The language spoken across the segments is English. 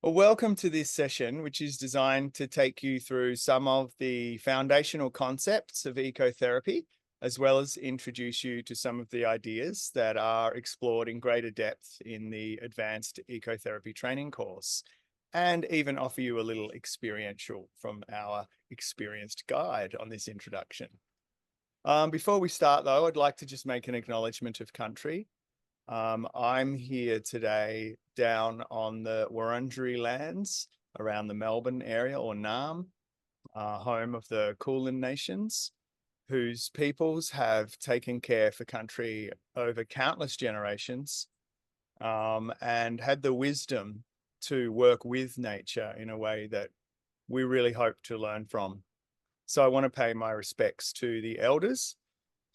Well, welcome to this session, which is designed to take you through some of the foundational concepts of ecotherapy, as well as introduce you to some of the ideas that are explored in greater depth in the Advanced Ecotherapy Training Course, and even offer you a little experiential from our experienced guide on this introduction. Before we start, though, I'd like to just make an acknowledgement of country. I'm here today down on the Wurundjeri lands around the Melbourne area, or Naarm, home of the Kulin Nations, whose peoples have taken care for country over countless generations, and had the wisdom to work with nature in a way that we really hope to learn from. So I want to pay my respects to the elders,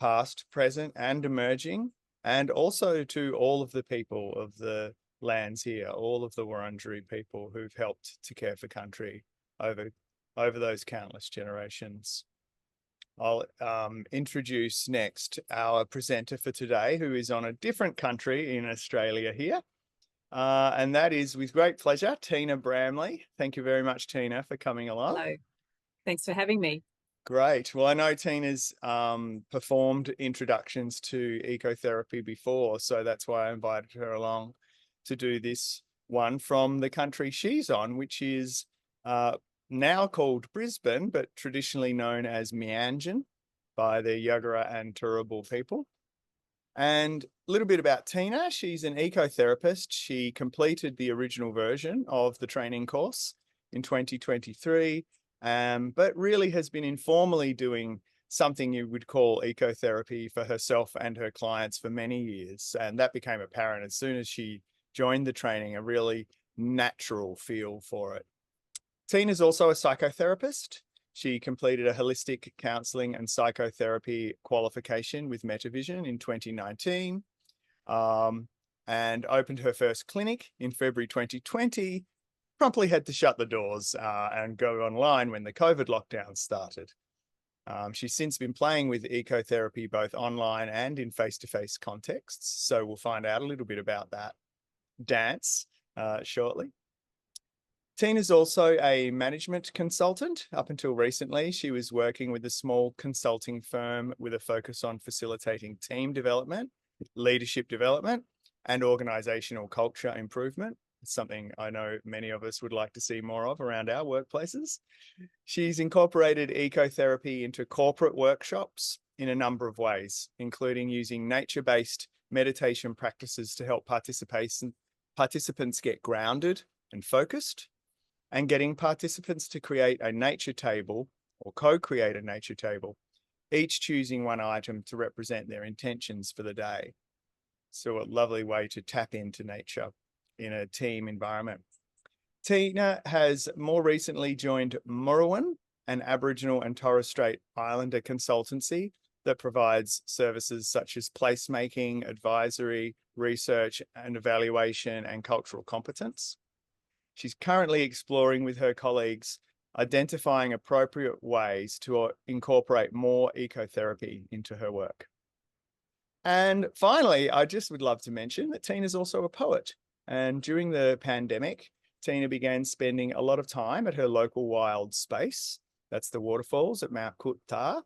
past, present, and emerging, and also to all of the people of the lands here, all of the Wurundjeri people who've helped to care for country over those countless generations. I'll introduce next our presenter for today, who is on a different country in Australia here. And that is, with great pleasure, Tina Bramley. Thank you very much, Tina, for coming along. Hello. Thanks for having me. Great. Well, I know Tina's performed introductions to ecotherapy before, so that's why I invited her along to do this one from the country she's on, which is now called Brisbane, but traditionally known as Meanjin by the Yagara and Turrbal people. And a little bit about Tina. She's an ecotherapist. She completed the original version of the training course in 2023. But really has been informally doing something you would call ecotherapy for herself and her clients for many years. And that became apparent as soon as she joined the training, a really natural feel for it. Tina's also a psychotherapist. She completed a holistic counseling and psychotherapy qualification with Metavision in 2019, and opened her first clinic in February 2020. Promptly had to shut the doors and go online when the COVID lockdown started. She's since been playing with ecotherapy both online and in face-to-face contexts, so we'll find out a little bit about that dance shortly. Tina's also a management consultant. Up until recently, she was working with a small consulting firm with a focus on facilitating team development, leadership development, and organizational culture improvement. It's something I know many of us would like to see more of around our workplaces. She's incorporated ecotherapy into corporate workshops in a number of ways, including using nature-based meditation practices to help participants get grounded and focused, and getting participants to create a nature table or co-create a nature table, each choosing one item to represent their intentions for the day. So a lovely way to tap into nature in a team environment. Tina has more recently joined Murruwan, an Aboriginal and Torres Strait Islander consultancy that provides services such as placemaking, advisory, research and evaluation, and cultural competence. She's currently exploring with her colleagues identifying appropriate ways to incorporate more ecotherapy into her work. And finally, I just would love to mention that Tina's also a poet. And during the pandemic, Tina began spending a lot of time at her local wild space. That's the waterfalls at Mount Kuttar.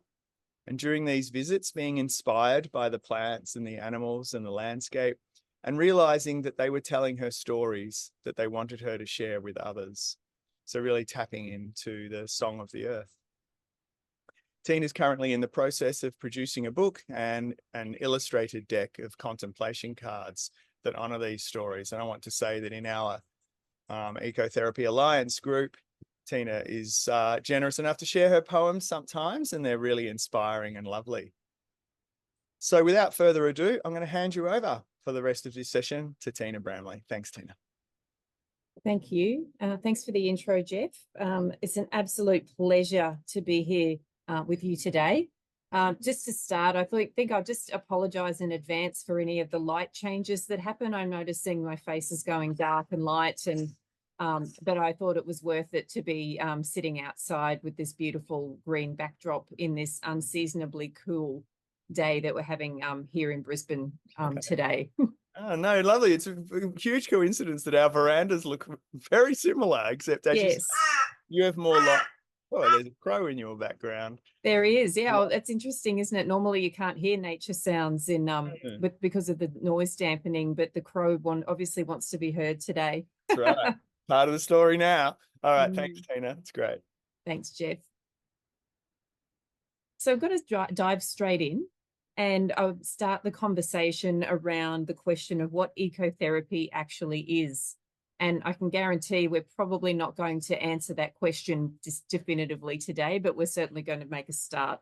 And during these visits, being inspired by the plants and the animals and the landscape, and realizing that they were telling her stories that they wanted her to share with others. So really tapping into the song of the earth. Tina's currently in the process of producing a book and an illustrated deck of contemplation cards that honor these stories. And I want to say that in our Ecotherapy Alliance group, Tina is generous enough to share her poems sometimes, and they're really inspiring and lovely. So without further ado, I'm going to hand you over for the rest of this session to Tina Bramley. Thanks, Tina. Thank you. Thanks for the intro, Jeff. It's an absolute pleasure to be here with you today. Just to start, I think I'll just apologise in advance for any of the light changes that happen. I'm noticing my face is going dark and light, and but I thought it was worth it to be sitting outside with this beautiful green backdrop in this unseasonably cool day that we're having here in Brisbane today. Oh, no, lovely. It's a huge coincidence that our verandas look very similar, except as Yes, you have more light. Oh, there's a crow in your background. there is. Yeah, well, that's interesting, isn't it? Normally you can't hear nature sounds in because of the noise dampening, but the crow obviously wants to be heard today. That's right. Part of the story now. All right. Thanks, Mm. Tina. It's great. Thanks, Jeff. So I've got to dive straight in, and I'll start the conversation around the question of what ecotherapy actually is. And I can guarantee we're probably not going to answer that question definitively today, but we're certainly going to make a start.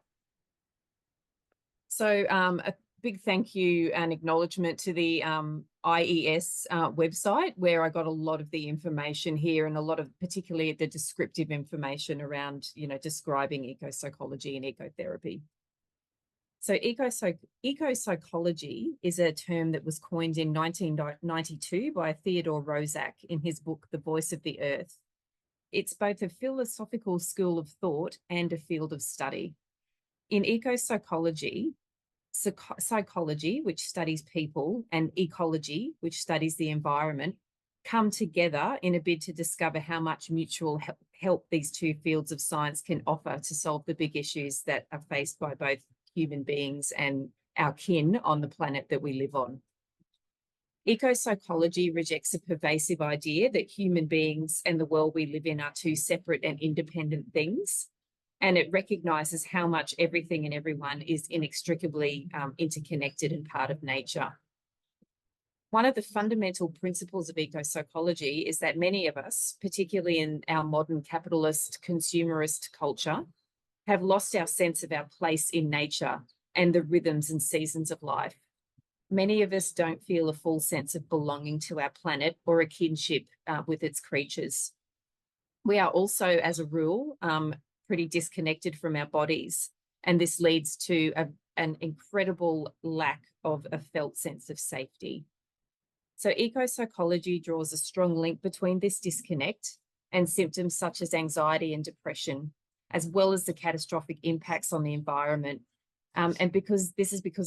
So a big thank you and acknowledgement to the IES website, where I got a lot of the information here, and a lot of particularly the descriptive information around, describing ecopsychology and ecotherapy. So ecopsychology is a term that was coined in 1992 by Theodore Roszak in his book, The Voice of the Earth. It's both a philosophical school of thought and a field of study. In ecopsychology, psychology, which studies people, and ecology, which studies the environment, come together in a bid to discover how much mutual help these two fields of science can offer to solve the big issues that are faced by both human beings and our kin on the planet that we live on. Ecopsychology rejects a pervasive idea that human beings and the world we live in are two separate and independent things. And it recognizes how much everything and everyone is inextricably interconnected and part of nature. One of the fundamental principles of ecopsychology is that many of us, particularly in our modern capitalist, consumerist culture, have lost our sense of our place in nature and the rhythms and seasons of life. Many of us don't feel a full sense of belonging to our planet or a kinship with its creatures. We are also, as a rule, pretty disconnected from our bodies, and this leads to an incredible lack of a felt sense of safety. So ecopsychology draws a strong link between this disconnect and symptoms such as anxiety and depression, as well as the catastrophic impacts on the environment. And because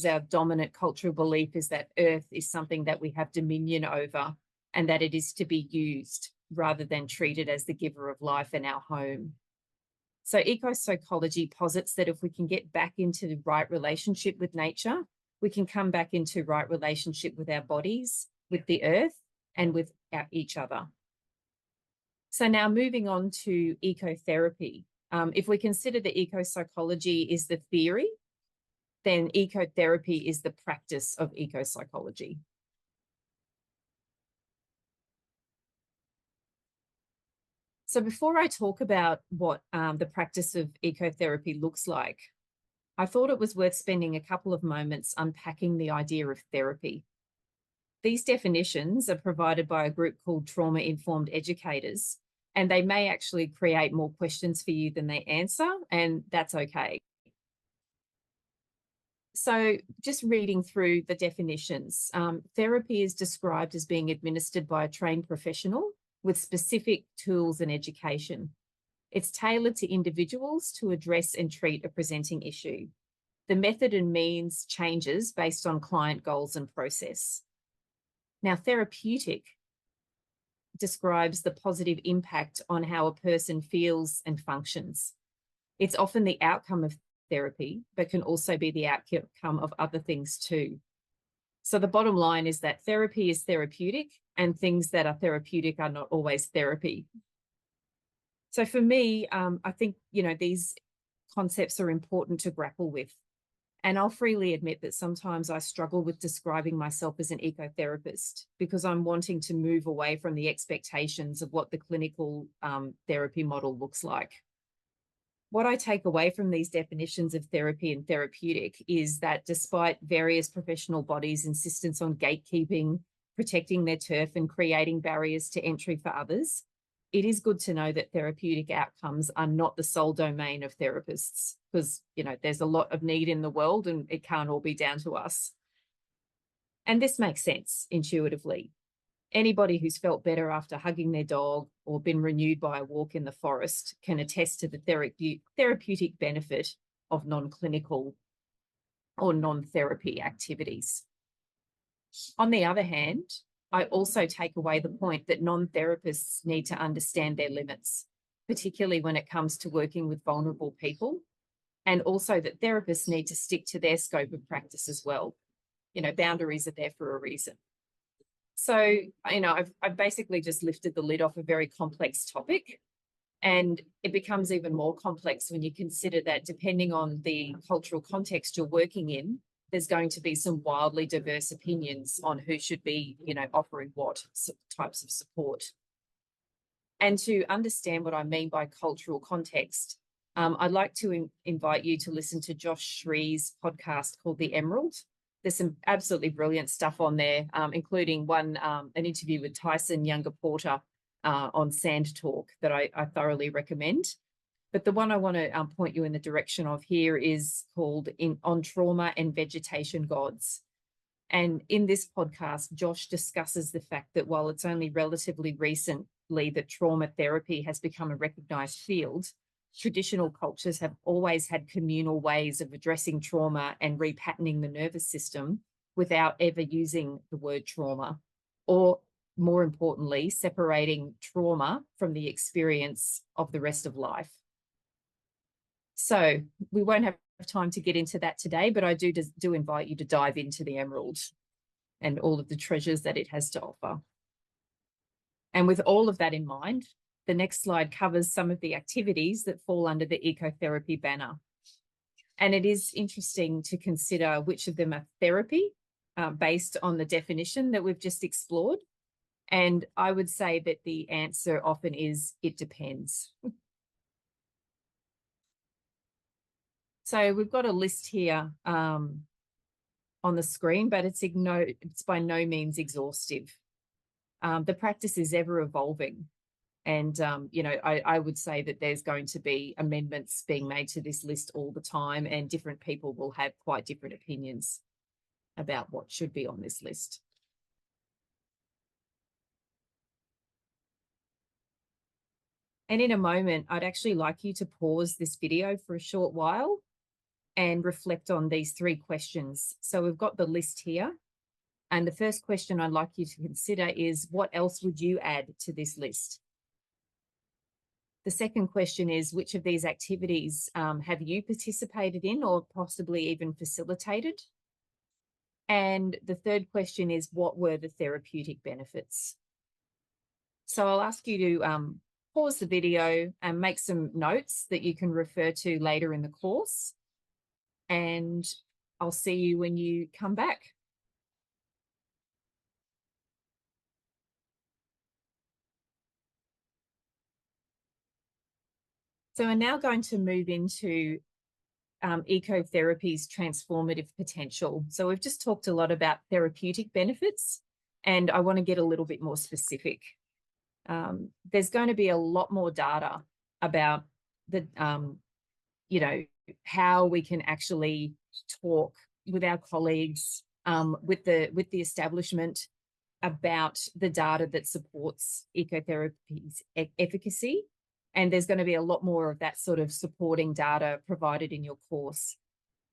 our dominant cultural belief is that Earth is something that we have dominion over and that it is to be used rather than treated as the giver of life and our home. So ecopsychology posits that if we can get back into the right relationship with nature, we can come back into right relationship with our bodies, with the earth, and with each other. So now moving on to ecotherapy. If we consider that ecopsychology is the theory, then ecotherapy is the practice of ecopsychology. So before I talk about what the practice of ecotherapy looks like, I thought it was worth spending a couple of moments unpacking the idea of therapy. These definitions are provided by a group called Trauma-Informed Educators, and they may actually create more questions for you than they answer, and that's okay. So just reading through the definitions, therapy is described as being administered by a trained professional with specific tools and education. It's tailored to individuals to address and treat a presenting issue. The method and means changes based on client goals and process. Now, therapeutic describes the positive impact on how a person feels and functions. It's often the outcome of therapy, but can also be the outcome of other things too. So the bottom line is that therapy is therapeutic, and things that are therapeutic are not always therapy. So for me, I think, these concepts are important to grapple with. And I'll freely admit that sometimes I struggle with describing myself as an ecotherapist because I'm wanting to move away from the expectations of what the clinical therapy model looks like. What I take away from these definitions of therapy and therapeutic is that despite various professional bodies' insistence on gatekeeping, protecting their turf, and creating barriers to entry for others, it is good to know that therapeutic outcomes are not the sole domain of therapists because, there's a lot of need in the world and it can't all be down to us. And this makes sense intuitively. Anybody who's felt better after hugging their dog or been renewed by a walk in the forest can attest to the therapeutic benefit of non-clinical or non-therapy activities. On the other hand, I also take away the point that non-therapists need to understand their limits, particularly when it comes to working with vulnerable people, and also that therapists need to stick to their scope of practice as well. You know, boundaries are there for a reason. So, you know, I've basically just lifted the lid off a very complex topic, and it becomes even more complex when you consider that depending on the cultural context you're working in, there's going to be some wildly diverse opinions on who should be, you know, offering what types of support. And to understand what I mean by cultural context, I'd like to invite you to listen to Josh Shree's podcast called The Emerald. There's some absolutely brilliant stuff on there, including an interview with Tyson Younger Porter on Sand Talk that I thoroughly recommend. But the one I want to point you in the direction of here is called On Trauma and Vegetation Gods. And in this podcast, Josh discusses the fact that while it's only relatively recently that trauma therapy has become a recognized field, traditional cultures have always had communal ways of addressing trauma and repatterning the nervous system without ever using the word trauma, or more importantly, separating trauma from the experience of the rest of life. So we won't have time to get into that today, but I do invite you to dive into the Emerald and all of the treasures that it has to offer. And with all of that in mind, the next slide covers some of the activities that fall under the ecotherapy banner. And it is interesting to consider which of them are therapy based on the definition that we've just explored. And I would say that the answer often is, it depends. So we've got a list here on the screen, but it's by no means exhaustive. The practice is ever evolving. And, you know, I would say that there's going to be amendments being made to this list all the time, and different people will have quite different opinions about what should be on this list. And in a moment, I'd actually like you to pause this video for a short while and reflect on these 3 questions. So we've got the list here. And the first question I'd like you to consider is, what else would you add to this list? The second question is, which of these activities have you participated in or possibly even facilitated? And the third question is, what were the therapeutic benefits? So I'll ask you to pause the video and make some notes that you can refer to later in the course. And I'll see you when you come back. So we're now going to move into ecotherapy's transformative potential. So we've just talked a lot about therapeutic benefits, and I want to get a little bit more specific. There's going to be a lot more data about the, you know, how we can actually talk with our colleagues, with the establishment about the data that supports ecotherapy's efficacy. And there's going to be a lot more of that sort of supporting data provided in your course.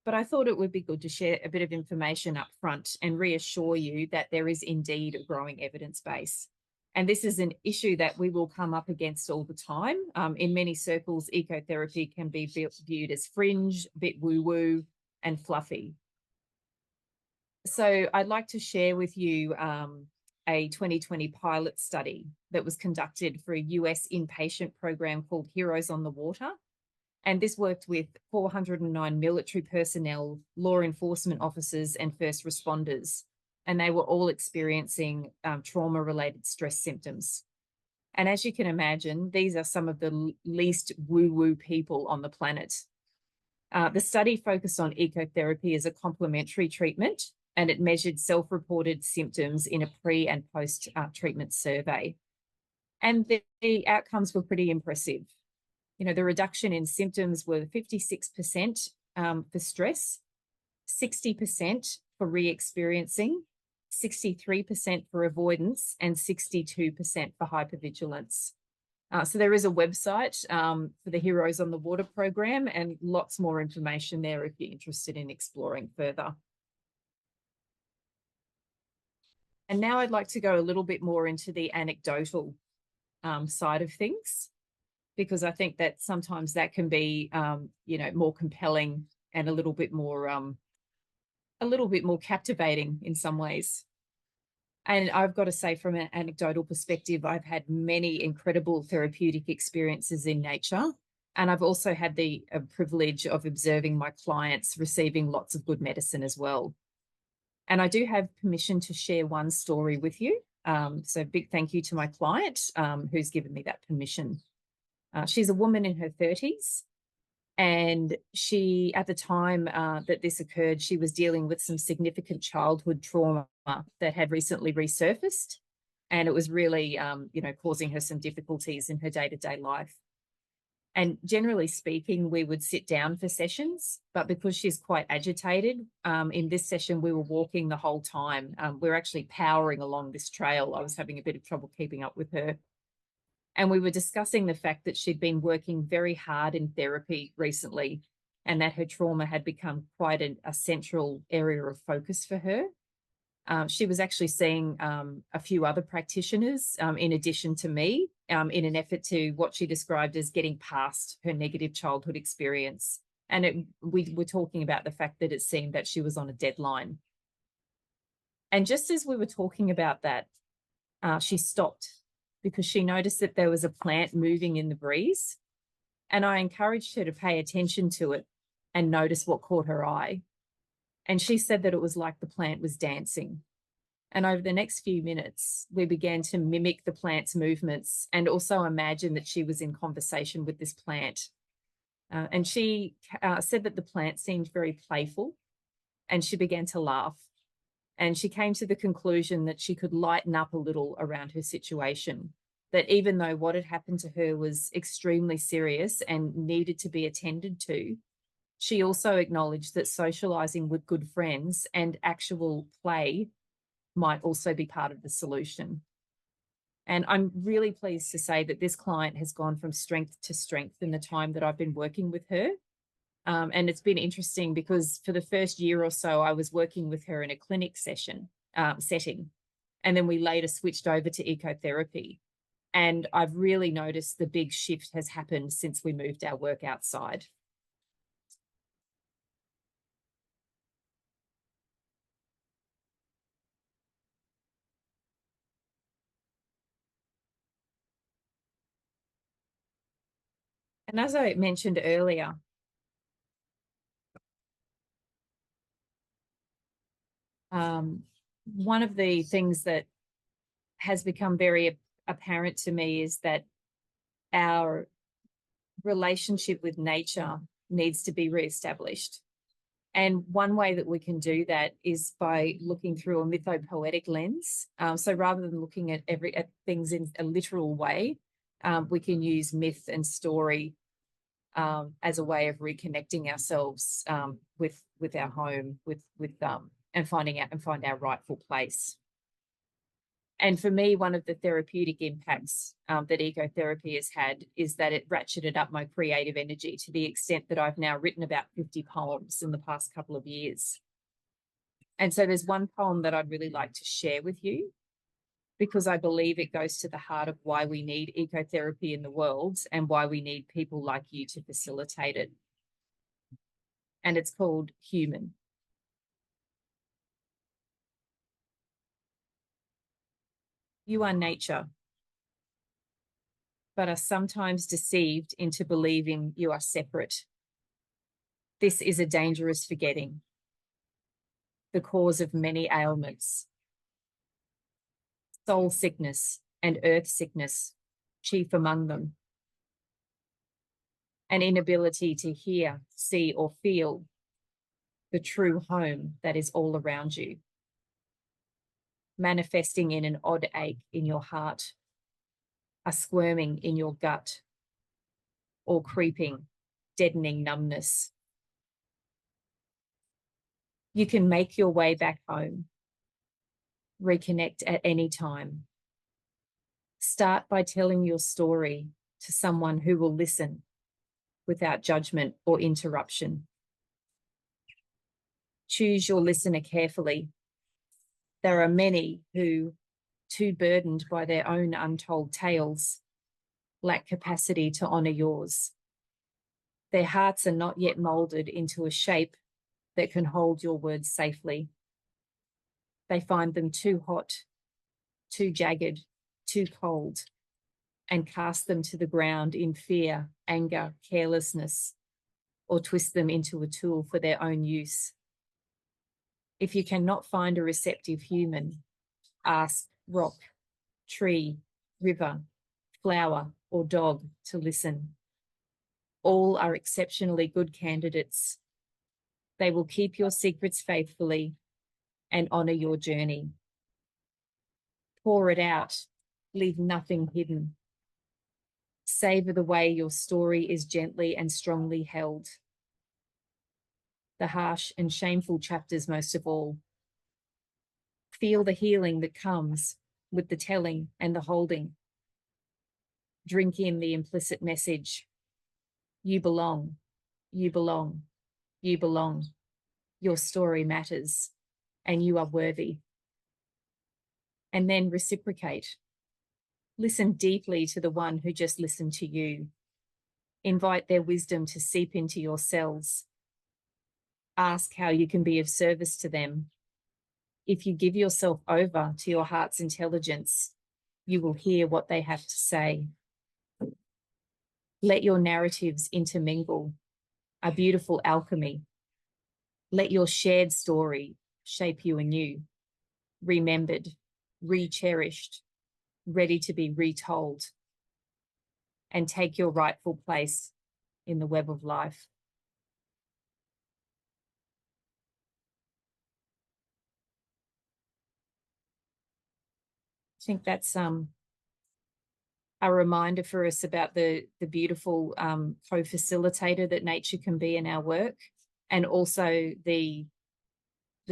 But I thought it would be good to share a bit of information up front and reassure you that there is indeed a growing evidence base. And this is an issue that we will come up against all the time. In many circles, ecotherapy can be viewed as fringe, a bit woo-woo and fluffy. So I'd like to share with you a 2020 pilot study that was conducted for a US inpatient program called Heroes on the Water. And this worked with 409 military personnel, law enforcement officers, and first responders. And they were all experiencing trauma-related stress symptoms. And as you can imagine, these are some of the least woo-woo people on the planet. The study focused on ecotherapy as a complementary treatment, and it measured self-reported symptoms in a pre- and post-treatment survey. And the outcomes were pretty impressive. You know, the reduction in symptoms were 56% for stress, 60% for re-experiencing, 63% for avoidance, and 62% for hypervigilance. So there is a website for the Heroes on the Water program, and lots more information there if you're interested in exploring further. And now I'd like to go a little bit more into the anecdotal side of things, because I think that sometimes that can be, more compelling and a little bit more captivating in some ways. And I've got to say, from an anecdotal perspective, I've had many incredible therapeutic experiences in nature. And I've also had the privilege of observing my clients receiving lots of good medicine as well. And I do have permission to share one story with you. So big thank you to my client who's given me that permission. She's a woman in her 30s. And she, at the time that this occurred, she was dealing with some significant childhood trauma that had recently resurfaced. And it was really, causing her some difficulties in her day-to-day life. And generally speaking, we would sit down for sessions, but because she's quite agitated, in this session, we were walking the whole time. We were actually powering along this trail. I was having a bit of trouble keeping up with her. And we were discussing the fact that she'd been working very hard in therapy recently, and that her trauma had become quite a central area of focus for her. She was actually seeing a few other practitioners in addition to me in an effort to what she described as getting past her negative childhood experience. And we were talking about the fact that it seemed that she was on a deadline. And just as we were talking about that, she stopped because she noticed that there was a plant moving in the breeze. And I encouraged her to pay attention to it and notice what caught her eye. And she said that it was like the plant was dancing. And over the next few minutes, we began to mimic the plant's movements and also imagine that she was in conversation with this plant. And she said that the plant seemed very playful, and she began to laugh. And she came to the conclusion that she could lighten up a little around her situation, that even though what had happened to her was extremely serious and needed to be attended to, she also acknowledged that socializing with good friends and actual play might also be part of the solution. And I'm really pleased to say that this client has gone from strength to strength in the time that I've been working with her. And it's been interesting because for the first year or so, I was working with her in a clinic setting. And then we later switched over to ecotherapy. And I've really noticed the big shift has happened since we moved our work outside. And as I mentioned earlier, one of the things that has become very apparent to me is that our relationship with nature needs to be reestablished. And one way that we can do that is by looking through a mythopoetic lens. So rather than looking at things in a literal way, we can use myth and story as a way of reconnecting ourselves with our home, and find our rightful place. And for me, one of the therapeutic impacts that ecotherapy has had is that it ratcheted up my creative energy to the extent that I've now written about 50 poems in the past couple of years. And so there's one poem that I'd really like to share with you, because I believe it goes to the heart of why we need ecotherapy in the world and why we need people like you to facilitate it. And it's called Human. You are nature, but are sometimes deceived into believing you are separate. This is a dangerous forgetting, the cause of many ailments. Soul sickness and earth sickness, chief among them. An inability to hear, see, or feel the true home that is all around you, manifesting in an odd ache in your heart, a squirming in your gut, or creeping, deadening numbness. You can make your way back home, reconnect at any time. Start by telling your story to someone who will listen without judgment or interruption. Choose your listener carefully. There are many who, too burdened by their own untold tales, lack capacity to honour yours. Their hearts are not yet moulded into a shape that can hold your words safely. They find them too hot, too jagged, too cold, and cast them to the ground in fear, anger, carelessness, or twist them into a tool for their own use. If you cannot find a receptive human, ask rock, tree, river, flower, or dog to listen. All are exceptionally good candidates. They will keep your secrets faithfully and honour your journey. Pour it out, leave nothing hidden. Savour the way your story is gently and strongly held. The harsh and shameful chapters most of all. Feel the healing that comes with the telling and the holding. Drink in the implicit message. You belong, you belong, you belong. Your story matters and you are worthy. And then reciprocate. Listen deeply to the one who just listened to you. Invite their wisdom to seep into your cells. Ask how you can be of service to them. If you give yourself over to your heart's intelligence, you will hear what they have to say. Let your narratives intermingle, a beautiful alchemy. Let your shared story shape you anew, remembered, re-cherished, ready to be retold, and take your rightful place in the web of life. I think that's a reminder for us about the beautiful co-facilitator that nature can be in our work, and also the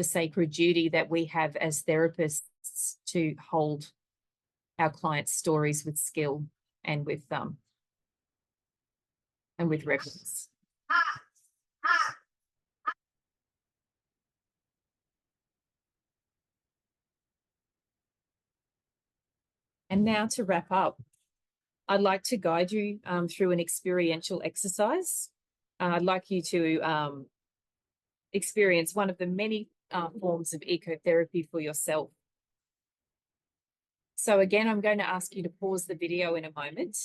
sacred duty that we have as therapists to hold our clients' stories with skill and with reverence. And now to wrap up, I'd like to guide you through an experiential exercise. I'd like you to experience one of the many forms of ecotherapy for yourself. So again, I'm going to ask you to pause the video in a moment.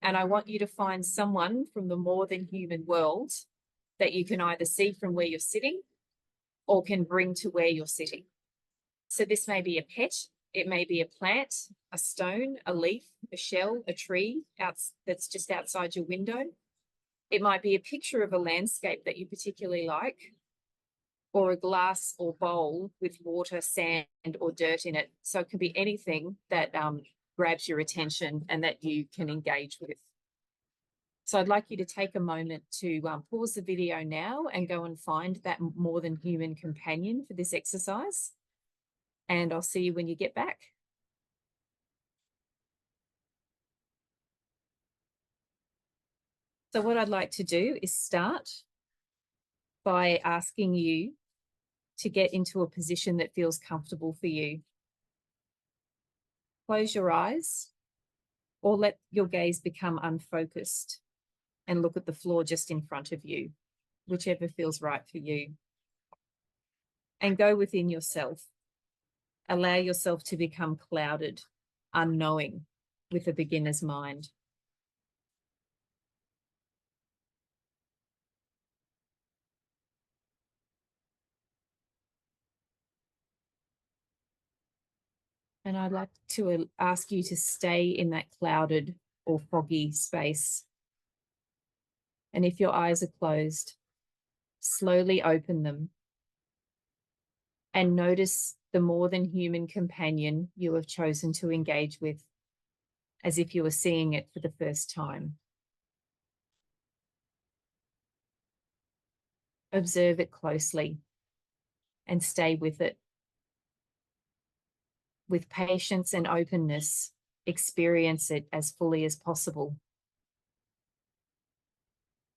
And I want you to find someone from the more than human world that you can either see from where you're sitting or can bring to where you're sitting. So this may be a pet, it may be a plant, a stone, a leaf, a shell, a tree that's just outside your window. It might be a picture of a landscape that you particularly like, or a glass or bowl with water, sand, or dirt in it. So it can be anything that grabs your attention and that you can engage with. So I'd like you to take a moment to pause the video now and go and find that more than human companion for this exercise. And I'll see you when you get back. So what I'd like to do is start by asking you to get into a position that feels comfortable for you. Close your eyes or let your gaze become unfocused and look at the floor just in front of you, whichever feels right for you. And go within yourself. Allow yourself to become clouded, unknowing, with a beginner's mind. And I'd like to ask you to stay in that clouded or foggy space. And if your eyes are closed, slowly open them and notice the more than human companion you have chosen to engage with, as if you were seeing it for the first time. Observe it closely and stay with it. With patience and openness, experience it as fully as possible.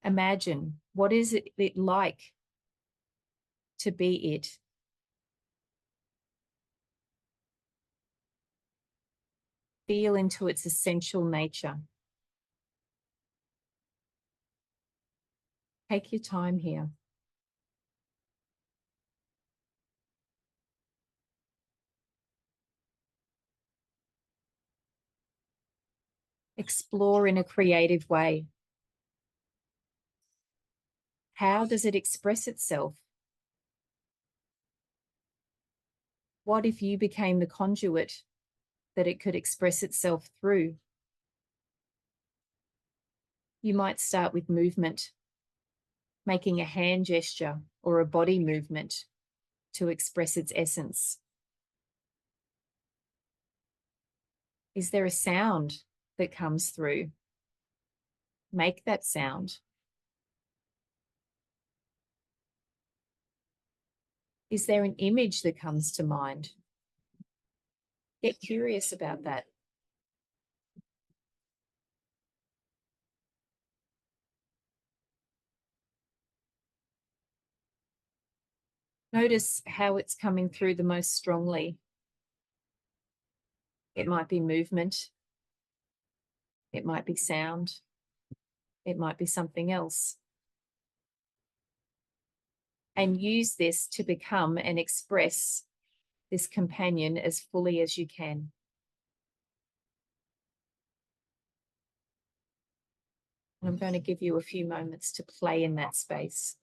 Imagine, what is it like to be it? Feel into its essential nature. Take your time here. Explore in a creative way. How does it express itself? What if you became the conduit that it could express itself through? You might start with movement, making a hand gesture or a body movement to express its essence. Is there a sound that comes through? Make that sound. Is there an image that comes to mind? Get curious about that. Notice how it's coming through the most strongly. It might be movement. It might be sound. It might be something else. And use this to become and express this companion as fully as you can. And I'm going to give you a few moments to play in that space.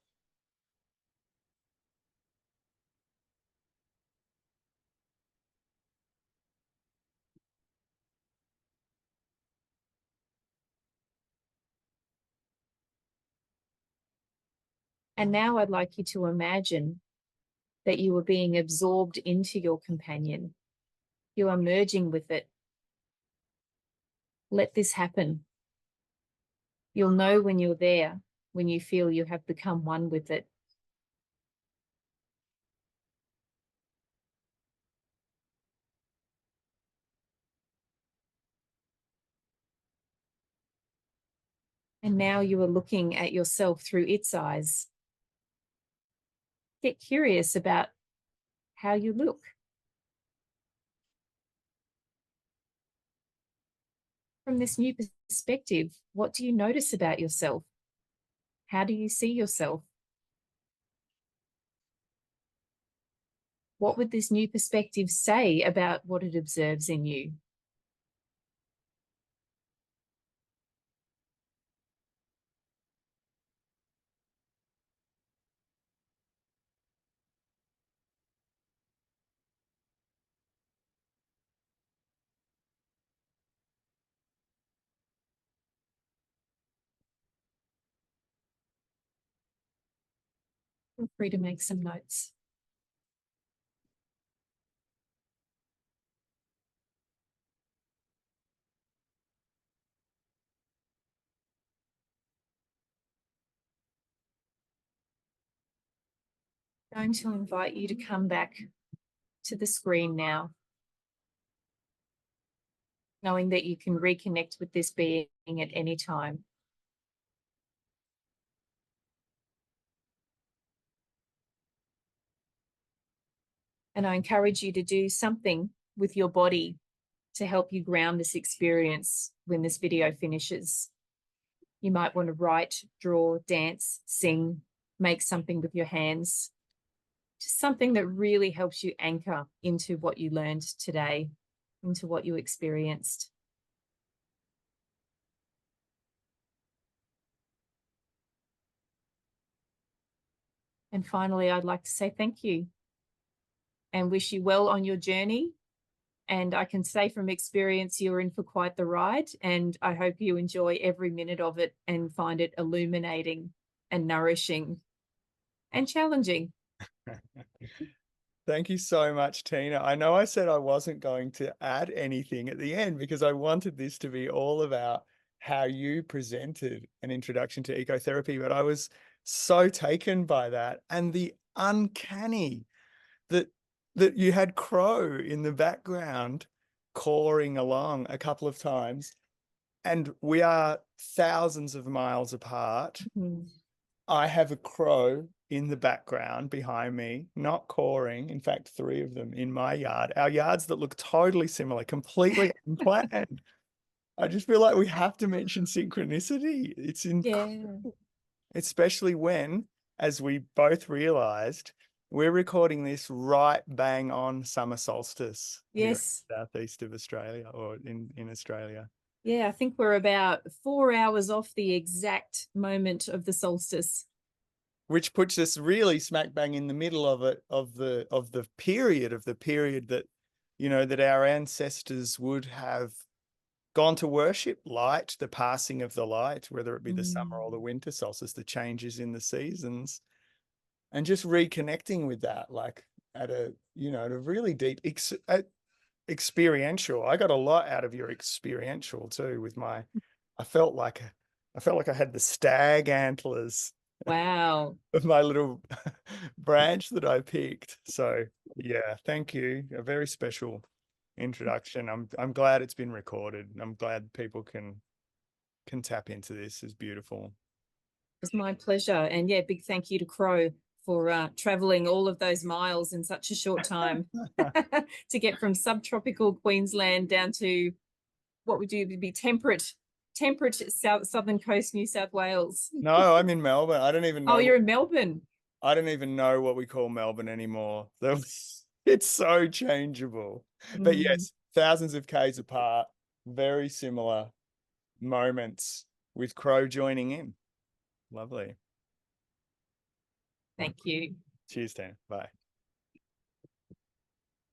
And now I'd like you to imagine that you are being absorbed into your companion. You are merging with it. Let this happen. You'll know when you're there, when you feel you have become one with it. And now you are looking at yourself through its eyes. Get curious about how you look. From this new perspective, what do you notice about yourself? How do you see yourself? What would this new perspective say about what it observes in you? Feel free to make some notes. I'm going to invite you to come back to the screen now, knowing that you can reconnect with this being at any time. And I encourage you to do something with your body to help you ground this experience when this video finishes. You might want to write, draw, dance, sing, make something with your hands. Just something that really helps you anchor into what you learned today, into what you experienced. And finally, I'd like to say thank you and wish you well on your journey. And I can say from experience, you're in for quite the ride. And I hope you enjoy every minute of it and find it illuminating and nourishing and challenging. Thank you so much, Tina. I know I said I wasn't going to add anything at the end because I wanted this to be all about how you presented an introduction to ecotherapy, but I was so taken by that and the uncanny that you had crow in the background cawing along a couple of times, and we are thousands of miles apart. Mm-hmm. I have a crow in the background behind me, not coring. In fact, 3 of them in my yard. Our yards that look totally similar, completely unplanned. I just feel like we have to mention synchronicity. It's incredible, especially when, as we both realized, we're recording this right bang on summer solstice here in the southeast of Australia, or in Australia. Yeah, I think we're about 4 hours off the exact moment of the solstice, which puts us really smack bang in the middle of it, of the period that, you know, that our ancestors would have gone to worship light, the passing of the light, whether it be the summer or the winter solstice, the changes in the seasons, and just reconnecting with that, like at a, you know, at a really deep experiential. I got a lot out of your experiential too with my, I felt like I had the stag antlers. Wow. Of my little branch that I picked. So yeah, thank you. A very special introduction. I'm glad it's been recorded. I'm glad people can tap into this. It's beautiful. It's my pleasure. And yeah, big thank you to Crow for traveling all of those miles in such a short time to get from subtropical Queensland down to what would you be temperate southern coast New South Wales. No, I'm in Melbourne. I don't even know. Oh, you're in Melbourne. I don't even know what we call Melbourne anymore. It's so changeable. But yes, thousands of Ks apart, very similar moments with Crow joining in. Lovely. Thank you. Cheers, Dan. Bye.